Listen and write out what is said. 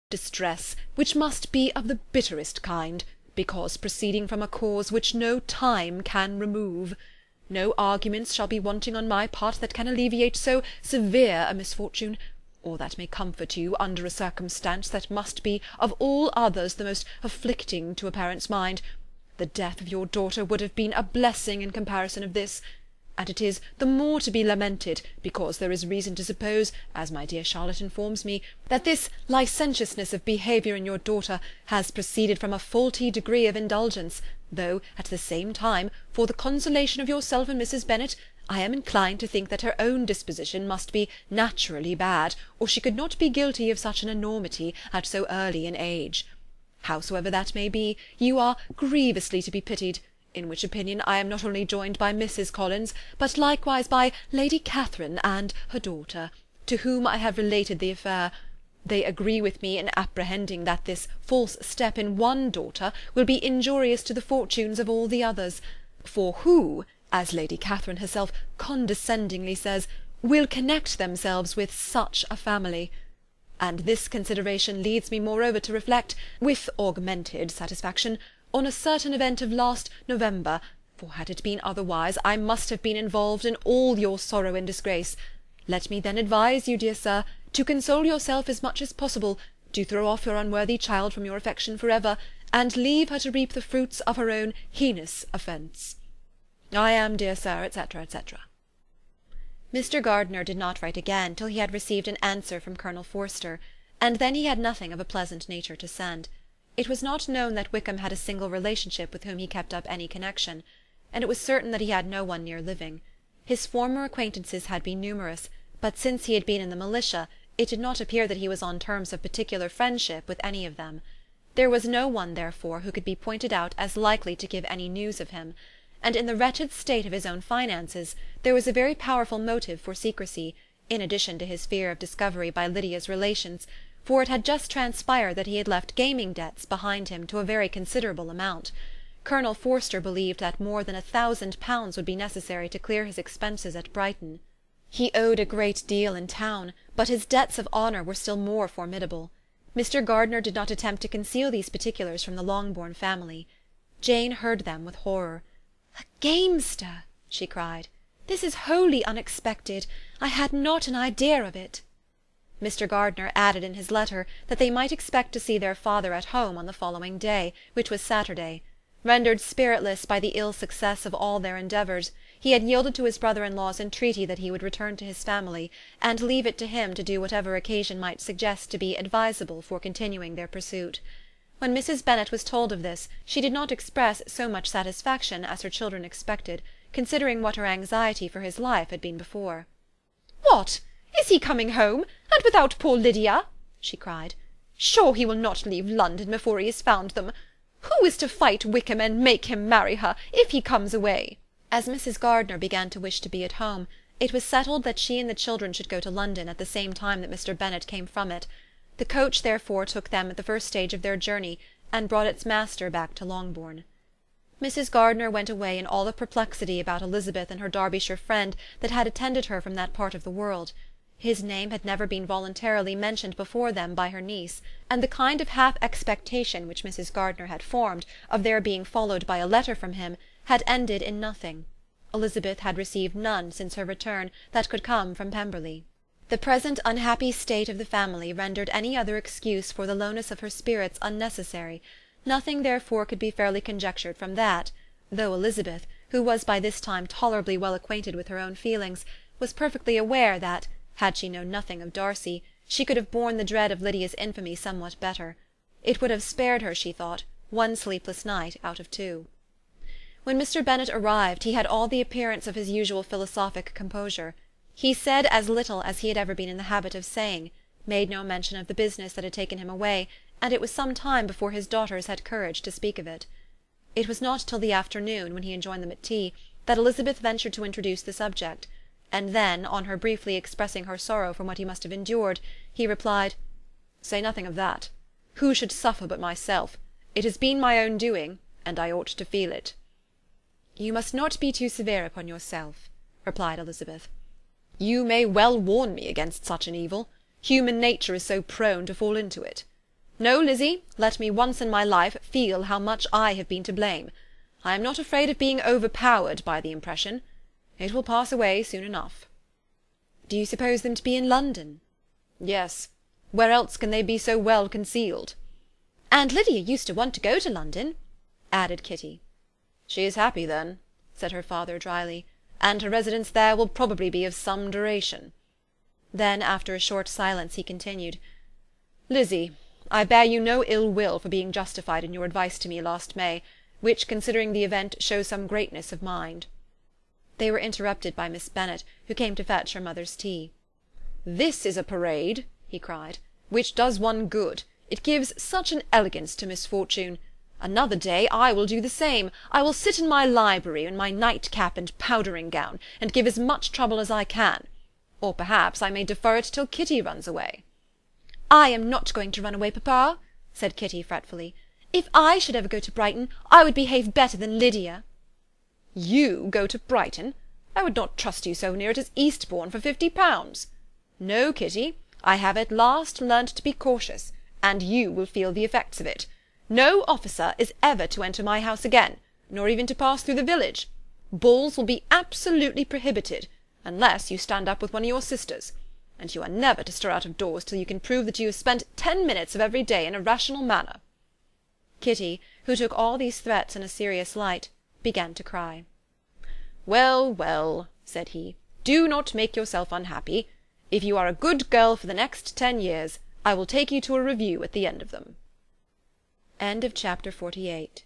distress, which must be of the bitterest kind, because proceeding from a cause which no time can remove. No arguments shall be wanting on my part that can alleviate so severe a misfortune, or that may comfort you under a circumstance that must be of all others the most afflicting to a parent's mind. The death of your daughter would have been a blessing in comparison of this, and it is the more to be lamented, because there is reason to suppose, as my dear Charlotte informs me, that this licentiousness of behaviour in your daughter has proceeded from a faulty degree of indulgence, though, at the same time, for the consolation of yourself and Mrs Bennet, I am inclined to think that her own disposition must be naturally bad, or she could not be guilty of such an enormity at so early an age. Howsoever that may be, you are grievously to be pitied, in which opinion I am not only joined by Mrs Collins, but likewise by Lady Catherine and her daughter, to whom I have related the affair. They agree with me in apprehending that this false step in one daughter will be injurious to the fortunes of all the others, for who, as Lady Catherine herself condescendingly says, will connect themselves with such a family? And this consideration leads me moreover to reflect, with augmented satisfaction, on a certain event of last November, for had it been otherwise, I must have been involved in all your sorrow and disgrace. Let me then advise you, dear sir, to console yourself as much as possible, to throw off your unworthy child from your affection for ever, and leave her to reap the fruits of her own heinous offence. I am, dear sir, etc., etc. Mr. Gardiner did not write again till he had received an answer from Colonel Forster, and then he had nothing of a pleasant nature to send. It was not known that Wickham had a single relationship with whom he kept up any connection, and it was certain that he had no one near living. His former acquaintances had been numerous, but since he had been in the militia, it did not appear that he was on terms of particular friendship with any of them. There was no one, therefore, who could be pointed out as likely to give any news of him, and in the wretched state of his own finances, there was a very powerful motive for secrecy, in addition to his fear of discovery by Lydia's relations, for it had just transpired that he had left gaming debts behind him to a very considerable amount. Colonel Forster believed that more than £1,000 would be necessary to clear his expenses at Brighton. He owed a great deal in town, but his debts of honour were still more formidable. Mr. Gardiner did not attempt to conceal these particulars from the Longbourn family. Jane heard them with horror. "A gamester!" she cried. "This is wholly unexpected. I had not an idea of it." Mr. Gardiner added in his letter that they might expect to see their father at home on the following day, which was Saturday. Rendered spiritless by the ill success of all their endeavours, he had yielded to his brother-in-law's entreaty that he would return to his family, and leave it to him to do whatever occasion might suggest to be advisable for continuing their pursuit. When Mrs. Bennet was told of this, she did not express so much satisfaction as her children expected, considering what her anxiety for his life had been before. "What! Is he coming home, and without poor Lydia?" she cried. "Sure he will not leave London before he has found them. Who is to fight Wickham and make him marry her, if he comes away?" As Mrs. Gardiner began to wish to be at home, it was settled that she and the children should go to London at the same time that Mr. Bennet came from it. The coach therefore took them at the first stage of their journey, and brought its master back to Longbourn. Mrs. Gardiner went away in all the perplexity about Elizabeth and her Derbyshire friend that had attended her from that part of the world. His name had never been voluntarily mentioned before them by her niece, and the kind of half-expectation which Mrs. Gardiner had formed of their being followed by a letter from him had ended in nothing. Elizabeth had received none since her return that could come from Pemberley. The present unhappy state of the family rendered any other excuse for the lowness of her spirits unnecessary. Nothing therefore could be fairly conjectured from that, though Elizabeth, who was by this time tolerably well acquainted with her own feelings, was perfectly aware that, had she known nothing of Darcy, she could have borne the dread of Lydia's infamy somewhat better. It would have spared her, she thought, one sleepless night out of 2. When Mr. Bennet arrived, he had all the appearance of his usual philosophic composure. He said as little as he had ever been in the habit of saying, made no mention of the business that had taken him away, and it was some time before his daughters had courage to speak of it. It was not till the afternoon, when he had joined them at tea, that Elizabeth ventured to introduce the subject, and then, on her briefly expressing her sorrow from what he must have endured, he replied, "Say nothing of that. Who should suffer but myself? It has been my own doing, and I ought to feel it." "You must not be too severe upon yourself," replied Elizabeth. "You may well warn me against such an evil. Human nature is so prone to fall into it. No, Lizzie, let me once in my life feel how much I have been to blame. I am not afraid of being overpowered by the impression. It will pass away soon enough." "Do you suppose them to be in London?" "Yes. Where else can they be so well concealed?" "And Lydia used to want to go to London," added Kitty. "She is happy, then," said her father dryly, "and her residence there will probably be of some duration." Then, after a short silence, he continued, "Lizzie, I bear you no ill will for being justified in your advice to me last May, which, considering the event, shows some greatness of mind." They were interrupted by Miss Bennet, who came to fetch her mother's tea. "This is a parade," he cried, "which does one good. It gives such an elegance to misfortune. Another day I will do the same. I will sit in my library in my nightcap and powdering gown, and give as much trouble as I can. Or perhaps I may defer it till Kitty runs away." "I am not going to run away, papa," said Kitty fretfully. "If I should ever go to Brighton, I would behave better than Lydia." "You go to Brighton? I would not trust you so near it as Eastbourne for £50. No, Kitty, I have at last learnt to be cautious, and you will feel the effects of it. No officer is ever to enter my house again, nor even to pass through the village. Balls will be absolutely prohibited, unless you stand up with one of your sisters, and you are never to stir out of doors till you can prove that you have spent 10 minutes of every day in a rational manner." Kitty, who took all these threats in a serious light, began to cry. "Well, well," said he, "do not make yourself unhappy. If you are a good girl for the next 10 years, I will take you to a review at the end of them." End of chapter 48.